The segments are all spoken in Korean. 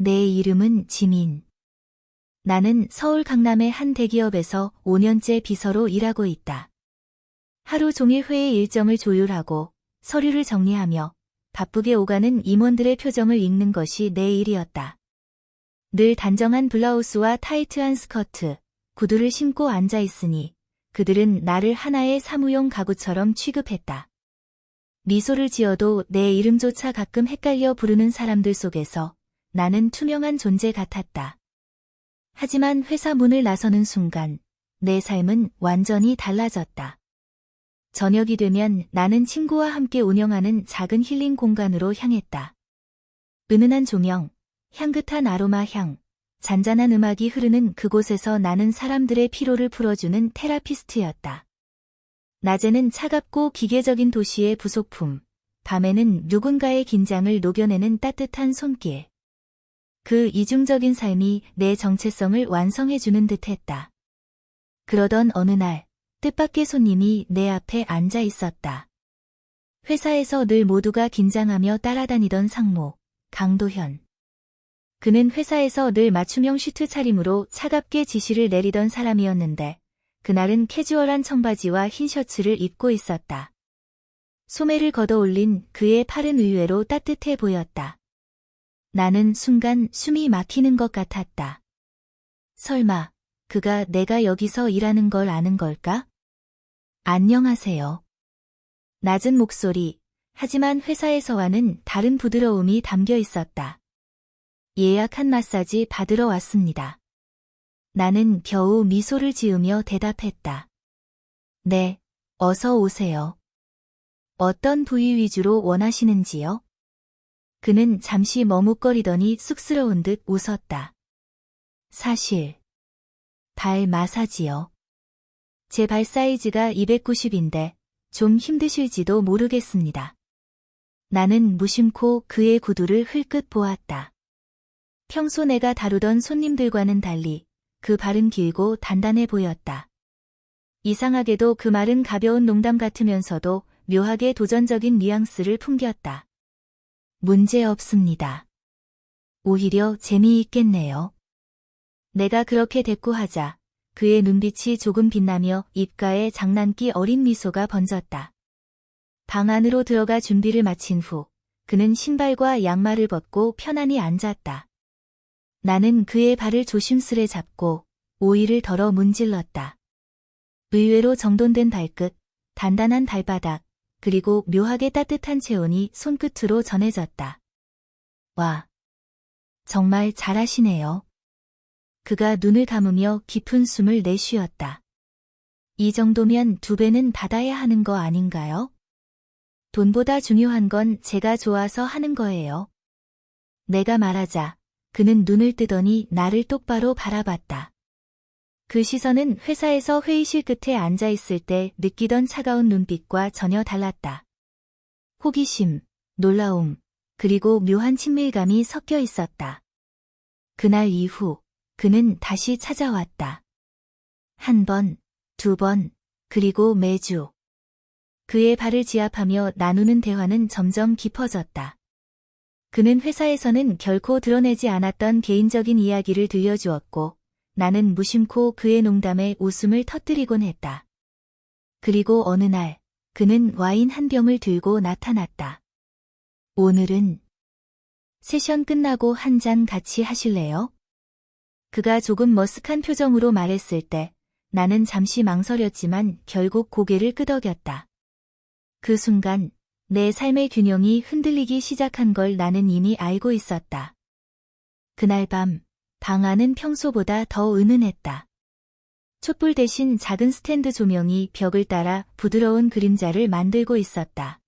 내 이름은 지민. 나는 서울 강남의 한 대기업에서 5년째 비서로 일하고 있다. 하루 종일 회의 일정을 조율하고 서류를 정리하며 바쁘게 오가는 임원들의 표정을 읽는 것이 내 일이었다. 늘 단정한 블라우스와 타이트한 스커트, 구두를 신고 앉아 있으니 그들은 나를 하나의 사무용 가구처럼 취급했다. 미소를 지어도 내 이름조차 가끔 헷갈려 부르는 사람들 속에서 나는 투명한 존재 같았다. 하지만 회사 문을 나서는 순간 내 삶은 완전히 달라졌다. 저녁이 되면 나는 친구와 함께 운영하는 작은 힐링 공간으로 향했다. 은은한 조명, 향긋한 아로마 향, 잔잔한 음악이 흐르는 그곳에서 나는 사람들의 피로를 풀어주는 테라피스트였다. 낮에는 차갑고 기계적인 도시의 부속품, 밤에는 누군가의 긴장을 녹여내는 따뜻한 손길. 그 이중적인 삶이 내 정체성을 완성해주는 듯했다. 그러던 어느 날, 뜻밖의 손님이 내 앞에 앉아 있었다. 회사에서 늘 모두가 긴장하며 따라다니던 상무, 강도현. 그는 회사에서 늘 맞춤형 슈트 차림으로 차갑게 지시를 내리던 사람이었는데 그날은 캐주얼한 청바지와 흰 셔츠를 입고 있었다. 소매를 걷어올린 그의 팔은 의외로 따뜻해 보였다. 나는 순간 숨이 막히는 것 같았다. 설마 그가 내가 여기서 일하는 걸 아는 걸까? 안녕하세요. 낮은 목소리, 하지만 회사에서와는 다른 부드러움이 담겨 있었다. 예약한 마사지 받으러 왔습니다. 나는 겨우 미소를 지으며 대답했다. 네, 어서 오세요. 어떤 부위 위주로 원하시는지요? 그는 잠시 머뭇거리더니 쑥스러운 듯 웃었다. 사실, 발 마사지요. 제 발 사이즈가 290인데 좀 힘드실지도 모르겠습니다. 나는 무심코 그의 구두를 흘끗 보았다. 평소 내가 다루던 손님들과는 달리 그 발은 길고 단단해 보였다. 이상하게도 그 말은 가벼운 농담 같으면서도 묘하게 도전적인 뉘앙스를 풍겼다. 문제 없습니다. 오히려 재미있겠네요. 내가 그렇게 대꾸하자 그의 눈빛이 조금 빛나며 입가에 장난기 어린 미소가 번졌다. 방 안으로 들어가 준비를 마친 후 그는 신발과 양말을 벗고 편안히 앉았다. 나는 그의 발을 조심스레 잡고 오일을 덜어 문질렀다. 의외로 정돈된 발끝, 단단한 발바닥, 그리고 묘하게 따뜻한 체온이 손끝으로 전해졌다. 와, 정말 잘하시네요. 그가 눈을 감으며 깊은 숨을 내쉬었다. 이 정도면 2배는 받아야 하는 거 아닌가요? 돈보다 중요한 건 제가 좋아서 하는 거예요. 내가 말하자 그는 눈을 뜨더니 나를 똑바로 바라봤다. 그 시선은 회사에서 회의실 끝에 앉아 있을 때 느끼던 차가운 눈빛과 전혀 달랐다. 호기심, 놀라움, 그리고 묘한 친밀감이 섞여 있었다. 그날 이후 그는 다시 찾아왔다. 1번, 2번, 그리고 매주. 그의 발을 지압하며 나누는 대화는 점점 깊어졌다. 그는 회사에서는 결코 드러내지 않았던 개인적인 이야기를 들려주었고 나는 무심코 그의 농담에 웃음을 터뜨리곤 했다. 그리고 어느 날 그는 와인 한 병을 들고 나타났다. 오늘은 세션 끝나고 한 잔 같이 하실래요? 그가 조금 머쓱한 표정으로 말했을 때 나는 잠시 망설였지만 결국 고개를 끄덕였다. 그 순간 내 삶의 균형이 흔들리기 시작한 걸 나는 이미 알고 있었다. 그날 밤, 방 안은 평소보다 더 은은했다. 촛불 대신 작은 스탠드 조명이 벽을 따라 부드러운 그림자를 만들고 있었다.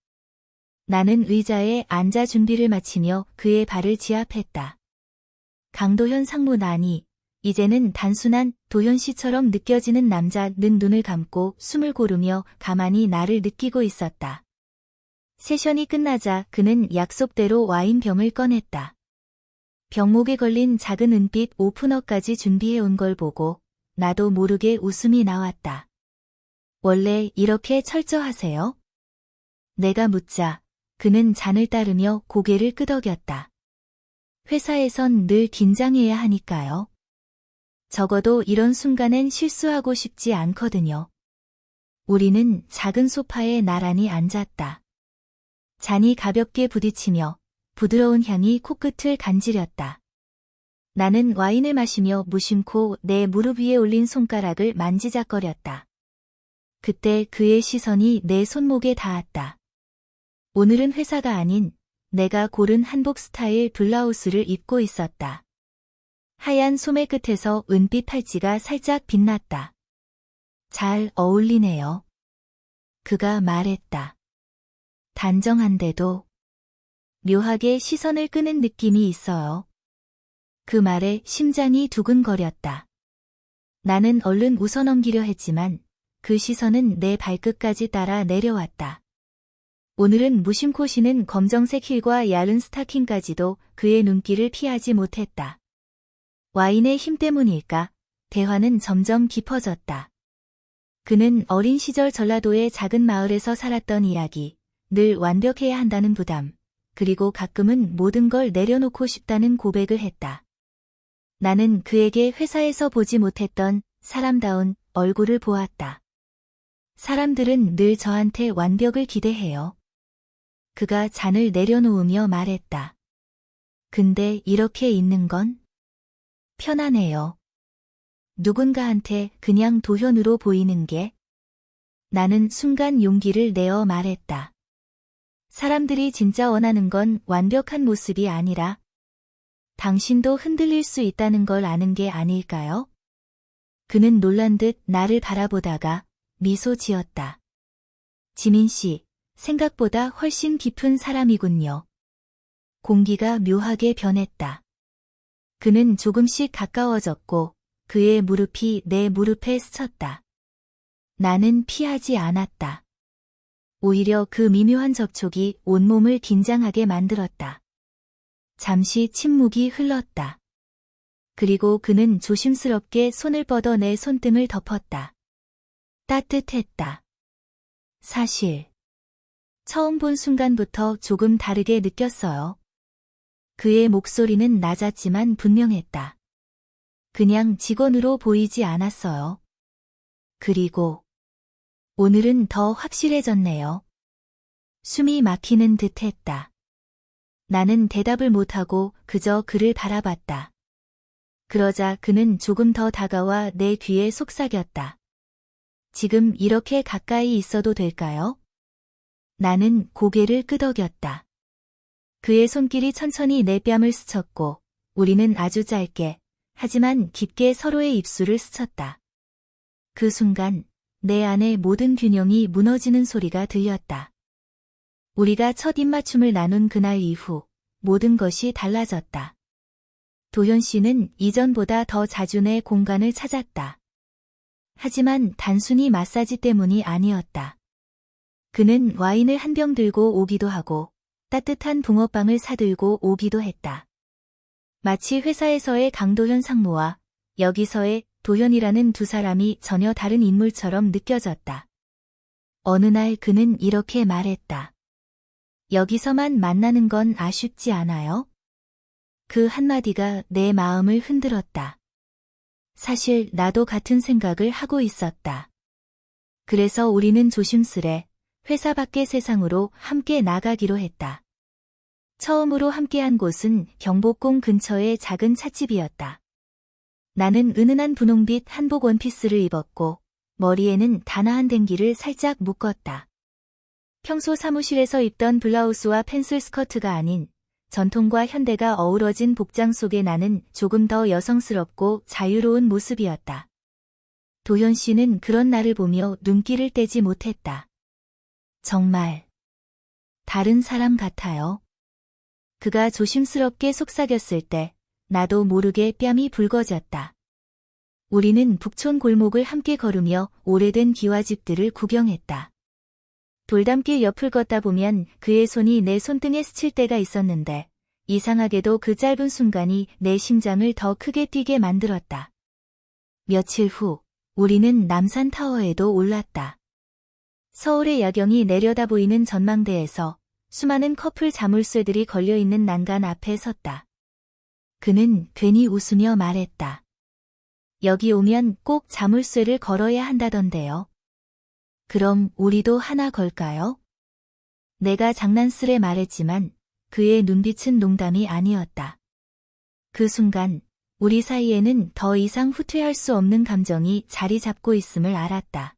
나는 의자에 앉아 준비를 마치며 그의 발을 지압했다. 강도현 상무나니, 이제는 단순한 도현 씨처럼 느껴지는 남자는 눈을 감고 숨을 고르며 가만히 나를 느끼고 있었다. 세션이 끝나자 그는 약속대로 와인병을 꺼냈다. 병목에 걸린 작은 은빛 오프너까지 준비해 온 걸 보고 나도 모르게 웃음이 나왔다. 원래 이렇게 철저하세요? 내가 묻자 그는 잔을 따르며 고개를 끄덕였다. 회사에선 늘 긴장해야 하니까요. 적어도 이런 순간엔 실수하고 싶지 않거든요. 우리는 작은 소파에 나란히 앉았다. 잔이 가볍게 부딪히며 부드러운 향이 코끝을 간지렸다. 나는 와인을 마시며 무심코 내 무릎 위에 올린 손가락을 만지작거렸다. 그때 그의 시선이 내 손목에 닿았다. 오늘은 회사가 아닌 내가 고른 한복 스타일 블라우스를 입고 있었다. 하얀 소매 끝에서 은빛 팔찌가 살짝 빛났다. 잘 어울리네요. 그가 말했다. 단정한데도 묘하게 시선을 끄는 느낌이 있어요. 그 말에 심장이 두근거렸다. 나는 얼른 웃어넘기려 했지만 그 시선은 내 발끝까지 따라 내려왔다. 오늘은 무심코 신은 검정색 힐과 얇은 스타킹까지도 그의 눈길을 피하지 못했다. 와인의 힘 때문일까? 대화는 점점 깊어졌다. 그는 어린 시절 전라도의 작은 마을에서 살았던 이야기, 늘 완벽해야 한다는 부담, 그리고 가끔은 모든 걸 내려놓고 싶다는 고백을 했다. 나는 그에게 회사에서 보지 못했던 사람다운 얼굴을 보았다. 사람들은 늘 저한테 완벽을 기대해요. 그가 잔을 내려놓으며 말했다. 근데 이렇게 있는 건 편하네요. 누군가한테 그냥 도현으로 보이는 게. 나는 순간 용기를 내어 말했다. 사람들이 진짜 원하는 건 완벽한 모습이 아니라 당신도 흔들릴 수 있다는 걸 아는 게 아닐까요? 그는 놀란 듯 나를 바라보다가 미소 지었다. 지민 씨, 생각보다 훨씬 깊은 사람이군요. 공기가 묘하게 변했다. 그는 조금씩 가까워졌고 그의 무릎이 내 무릎에 스쳤다. 나는 피하지 않았다. 오히려 그 미묘한 접촉이 온몸을 긴장하게 만들었다. 잠시 침묵이 흘렀다. 그리고 그는 조심스럽게 손을 뻗어 내 손등을 덮었다. 따뜻했다. 사실 처음 본 순간부터 조금 다르게 느꼈어요. 그의 목소리는 낮았지만 분명했다. 그냥 직원으로 보이지 않았어요. 그리고 오늘은 더 확실해졌네요. 숨이 막히는 듯 했다. 나는 대답을 못하고 그저 그를 바라봤다. 그러자 그는 조금 더 다가와 내 귀에 속삭였다. 지금 이렇게 가까이 있어도 될까요? 나는 고개를 끄덕였다. 그의 손길이 천천히 내 뺨을 스쳤고 우리는 아주 짧게 하지만 깊게 서로의 입술을 스쳤다. 그 순간 내 안의 모든 균형이 무너지는 소리가 들렸다. 우리가 첫 입맞춤을 나눈 그날 이후 모든 것이 달라졌다. 도현 씨는 이전보다 더 자주 내 공간을 찾았다. 하지만 단순히 마사지 때문이 아니었다. 그는 와인을 한 병 들고 오기도 하고 따뜻한 붕어빵을 사들고 오기도 했다. 마치 회사에서의 강도현 상무와 여기서의 도현이라는 두 사람이 전혀 다른 인물처럼 느껴졌다. 어느 날 그는 이렇게 말했다. 여기서만 만나는 건 아쉽지 않아요? 그 한마디가 내 마음을 흔들었다. 사실 나도 같은 생각을 하고 있었다. 그래서 우리는 조심스레 회사 밖의 세상으로 함께 나가기로 했다. 처음으로 함께한 곳은 경복궁 근처의 작은 찻집이었다. 나는 은은한 분홍빛 한복 원피스를 입었고 머리에는 단아한 댕기를 살짝 묶었다. 평소 사무실에서 입던 블라우스와 펜슬 스커트가 아닌 전통과 현대가 어우러진 복장 속에 나는 조금 더 여성스럽고 자유로운 모습이었다. 도현 씨는 그런 나를 보며 눈길을 떼지 못했다. 정말 다른 사람 같아요. 그가 조심스럽게 속삭였을 때 나도 모르게 뺨이 붉어졌다. 우리는 북촌 골목을 함께 걸으며 오래된 기와집들을 구경했다. 돌담길 옆을 걷다 보면 그의 손이 내 손등에 스칠 때가 있었는데 이상하게도 그 짧은 순간이 내 심장을 더 크게 뛰게 만들었다. 며칠 후 우리는 남산타워에도 올랐다. 서울의 야경이 내려다 보이는 전망대에서 수많은 커플 자물쇠들이 걸려있는 난간 앞에 섰다. 그는 괜히 웃으며 말했다. 여기 오면 꼭 자물쇠를 걸어야 한다던데요. 그럼 우리도 하나 걸까요? 내가 장난스레 말했지만 그의 눈빛은 농담이 아니었다. 그 순간 우리 사이에는 더 이상 후퇴할 수 없는 감정이 자리 잡고 있음을 알았다.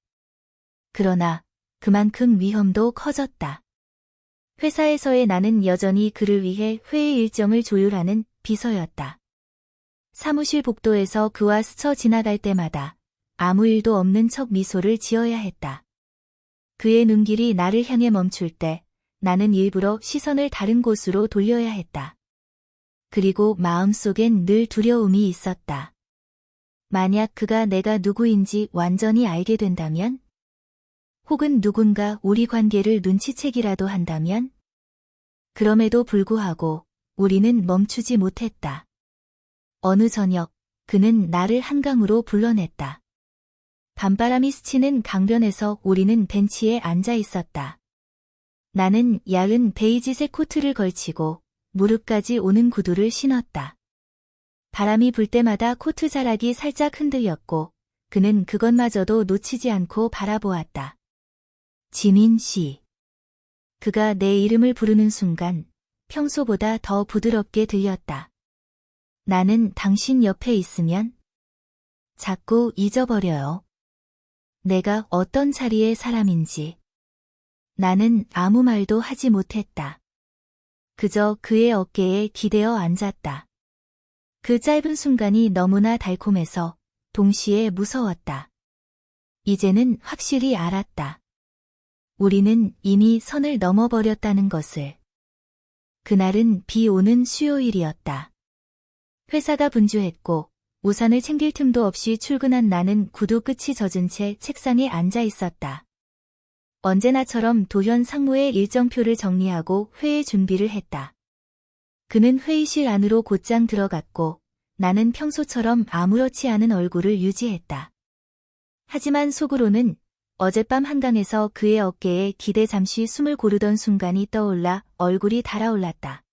그러나 그만큼 위험도 커졌다. 회사에서의 나는 여전히 그를 위해 회의 일정을 조율하는 비서였다. 사무실 복도에서 그와 스쳐 지나갈 때마다 아무 일도 없는 척 미소를 지어야 했다. 그의 눈길이 나를 향해 멈출 때 나는 일부러 시선을 다른 곳으로 돌려야 했다. 그리고 마음속엔 늘 두려움이 있었다. 만약 그가 내가 누구인지 완전히 알게 된다면? 혹은 누군가 우리 관계를 눈치채기라도 한다면? 그럼에도 불구하고 우리는 멈추지 못했다. 어느 저녁 그는 나를 한강으로 불러냈다. 밤바람이 스치는 강변에서 우리는 벤치에 앉아 있었다. 나는 야은 베이지색 코트를 걸치고 무릎까지 오는 구두를 신었다. 바람이 불 때마다 코트 자락이 살짝 흔들렸고 그는 그것마저도 놓치지 않고 바라보았다. 지민 씨. 그가 내 이름을 부르는 순간 평소보다 더 부드럽게 들렸다. 나는 당신 옆에 있으면 자꾸 잊어버려요. 내가 어떤 자리의 사람인지. 나는 아무 말도 하지 못했다. 그저 그의 어깨에 기대어 앉았다. 그 짧은 순간이 너무나 달콤해서 동시에 무서웠다. 이제는 확실히 알았다. 우리는 이미 선을 넘어버렸다는 것을. 그날은 비 오는 수요일이었다. 회사가 분주했고 우산을 챙길 틈도 없이 출근한 나는 구두 끝이 젖은 채 책상에 앉아 있었다. 언제나처럼 도현 상무의 일정표를 정리하고 회의 준비를 했다. 그는 회의실 안으로 곧장 들어갔고 나는 평소처럼 아무렇지 않은 얼굴을 유지했다. 하지만 속으로는 어젯밤 한강에서 그의 어깨에 기대 잠시 숨을 고르던 순간이 떠올라 얼굴이 달아올랐다.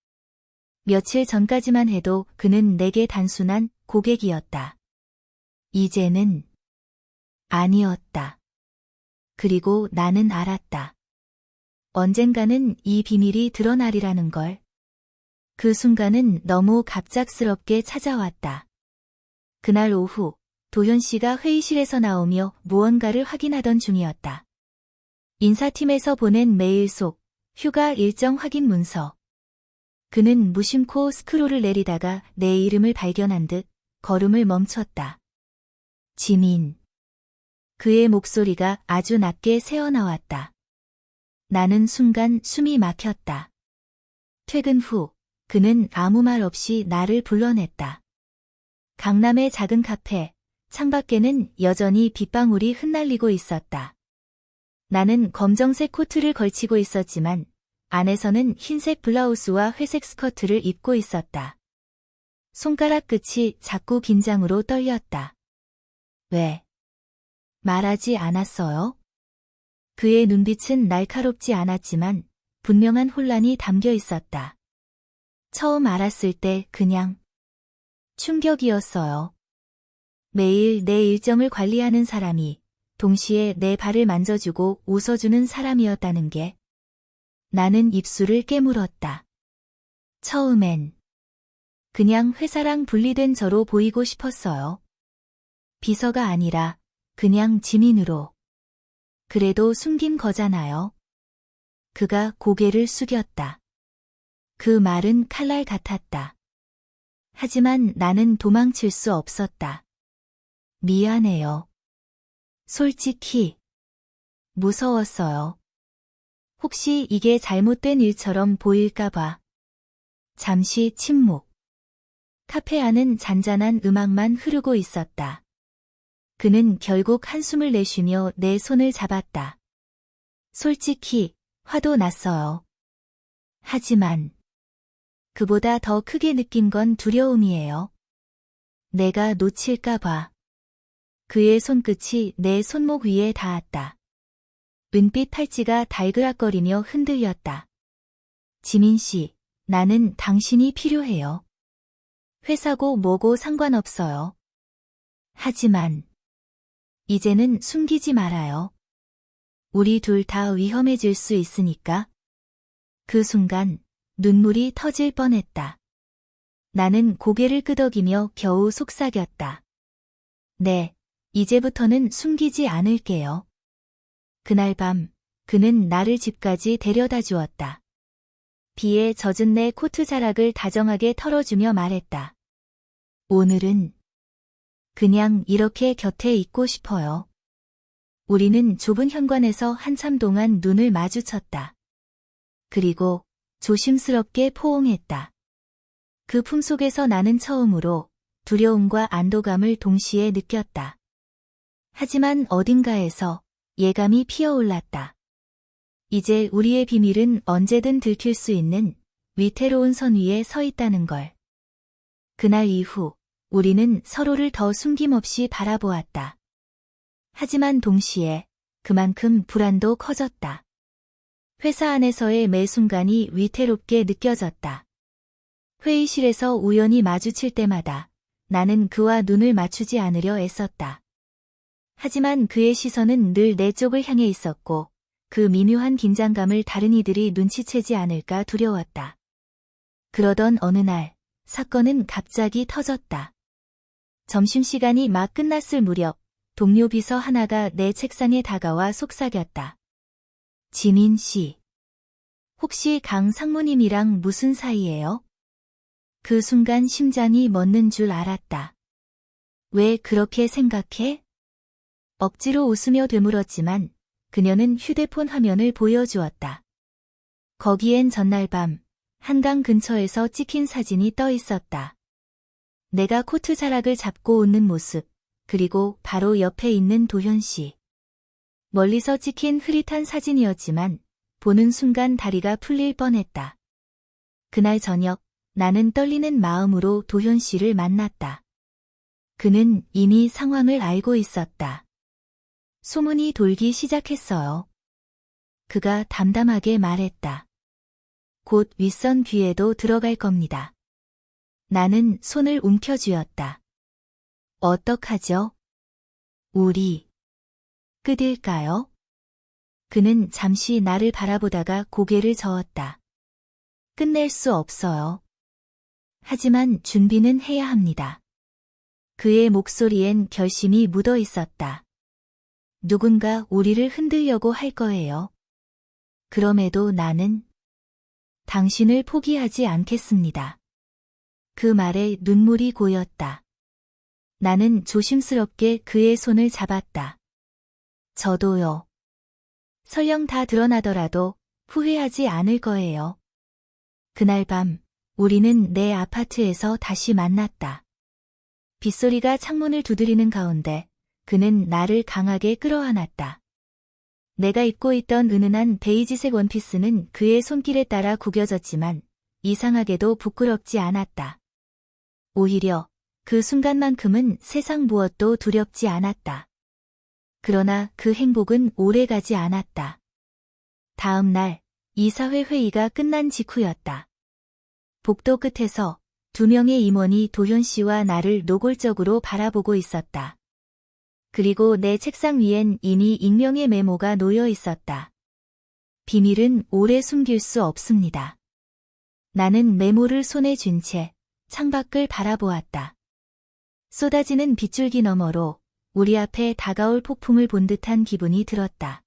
며칠 전까지만 해도 그는 내게 단순한 고객이었다. 이제는 아니었다. 그리고 나는 알았다. 언젠가는 이 비밀이 드러나리라는 걸. 그 순간은 너무 갑작스럽게 찾아왔다. 그날 오후 도현 씨가 회의실에서 나오며 무언가를 확인하던 중이었다. 인사팀에서 보낸 메일 속 휴가 일정 확인 문서. 그는 무심코 스크롤을 내리다가 내 이름을 발견한 듯 걸음을 멈췄다. 지민. 그의 목소리가 아주 낮게 새어나왔다. 나는 순간 숨이 막혔다. 퇴근 후 그는 아무 말 없이 나를 불러냈다. 강남의 작은 카페, 창밖에는 여전히 빗방울이 흩날리고 있었다. 나는 검정색 코트를 걸치고 있었지만 안에서는 흰색 블라우스와 회색 스커트를 입고 있었다. 손가락 끝이 자꾸 긴장으로 떨렸다. 왜? 말하지 않았어요? 그의 눈빛은 날카롭지 않았지만 분명한 혼란이 담겨 있었다. 처음 알았을 때 그냥 충격이었어요. 매일 내 일정을 관리하는 사람이 동시에 내 발을 만져주고 웃어주는 사람이었다는 게. 나는 입술을 깨물었다. 처음엔 그냥 회사랑 분리된 저로 보이고 싶었어요. 비서가 아니라 그냥 지민으로. 그래도 숨긴 거잖아요. 그가 고개를 숙였다. 그 말은 칼날 같았다. 하지만 나는 도망칠 수 없었다. 미안해요. 솔직히 무서웠어요. 혹시 이게 잘못된 일처럼 보일까봐. 잠시 침묵. 카페 안은 잔잔한 음악만 흐르고 있었다. 그는 결국 한숨을 내쉬며 내 손을 잡았다. 솔직히 화도 났어요. 하지만 그보다 더 크게 느낀 건 두려움이에요. 내가 놓칠까봐. 그의 손끝이 내 손목 위에 닿았다. 은빛 팔찌가 달그락거리며 흔들렸다. 지민 씨, 나는 당신이 필요해요. 회사고 뭐고 상관없어요. 하지만 이제는 숨기지 말아요. 우리 둘 다 위험해질 수 있으니까. 그 순간 눈물이 터질 뻔했다. 나는 고개를 끄덕이며 겨우 속삭였다. 네, 이제부터는 숨기지 않을게요. 그날 밤 그는 나를 집까지 데려다 주었다. 비에 젖은 내 코트 자락을 다정하게 털어주며 말했다. 오늘은 그냥 이렇게 곁에 있고 싶어요. 우리는 좁은 현관에서 한참 동안 눈을 마주쳤다. 그리고 조심스럽게 포옹했다. 그 품속에서 나는 처음으로 두려움과 안도감을 동시에 느꼈다. 하지만 어딘가에서 예감이 피어올랐다. 이제 우리의 비밀은 언제든 들킬 수 있는 위태로운 선 위에 서 있다는 걸. 그날 이후 우리는 서로를 더 숨김없이 바라보았다. 하지만 동시에 그만큼 불안도 커졌다. 회사 안에서의 매 순간이 위태롭게 느껴졌다. 회의실에서 우연히 마주칠 때마다 나는 그와 눈을 맞추지 않으려 애썼다. 하지만 그의 시선은 늘 내 쪽을 향해 있었고 그 미묘한 긴장감을 다른 이들이 눈치채지 않을까 두려웠다. 그러던 어느 날 사건은 갑자기 터졌다. 점심시간이 막 끝났을 무렵 동료 비서 하나가 내 책상에 다가와 속삭였다. 지민 씨, 혹시 강 상무님이랑 무슨 사이예요? 그 순간 심장이 멎는 줄 알았다. 왜 그렇게 생각해? 억지로 웃으며 되물었지만 그녀는 휴대폰 화면을 보여주었다. 거기엔 전날 밤 한강 근처에서 찍힌 사진이 떠 있었다. 내가 코트 자락을 잡고 웃는 모습, 그리고 바로 옆에 있는 도현 씨. 멀리서 찍힌 흐릿한 사진이었지만 보는 순간 다리가 풀릴 뻔했다. 그날 저녁 나는 떨리는 마음으로 도현 씨를 만났다. 그는 이미 상황을 알고 있었다. 소문이 돌기 시작했어요. 그가 담담하게 말했다. 곧 윗선 귀에도 들어갈 겁니다. 나는 손을 움켜쥐었다. 어떡하죠? 우리 끝일까요? 그는 잠시 나를 바라보다가 고개를 저었다. 끝낼 수 없어요. 하지만 준비는 해야 합니다. 그의 목소리엔 결심이 묻어 있었다. 누군가 우리를 흔들려고 할 거예요. 그럼에도 나는 당신을 포기하지 않겠습니다. 그 말에 눈물이 고였다. 나는 조심스럽게 그의 손을 잡았다. 저도요. 설령 다 드러나더라도 후회하지 않을 거예요. 그날 밤 우리는 내 아파트에서 다시 만났다. 빗소리가 창문을 두드리는 가운데 그는 나를 강하게 끌어안았다. 내가 입고 있던 은은한 베이지색 원피스는 그의 손길에 따라 구겨졌지만 이상하게도 부끄럽지 않았다. 오히려 그 순간만큼은 세상 무엇도 두렵지 않았다. 그러나 그 행복은 오래가지 않았다. 다음 날 이사회 회의가 끝난 직후였다. 복도 끝에서 두 명의 임원이 도현 씨와 나를 노골적으로 바라보고 있었다. 그리고 내 책상 위엔 이미 익명의 메모가 놓여 있었다. 비밀은 오래 숨길 수 없습니다. 나는 메모를 손에 쥔 채 창밖을 바라보았다. 쏟아지는 빗줄기 너머로 우리 앞에 다가올 폭풍을 본 듯한 기분이 들었다.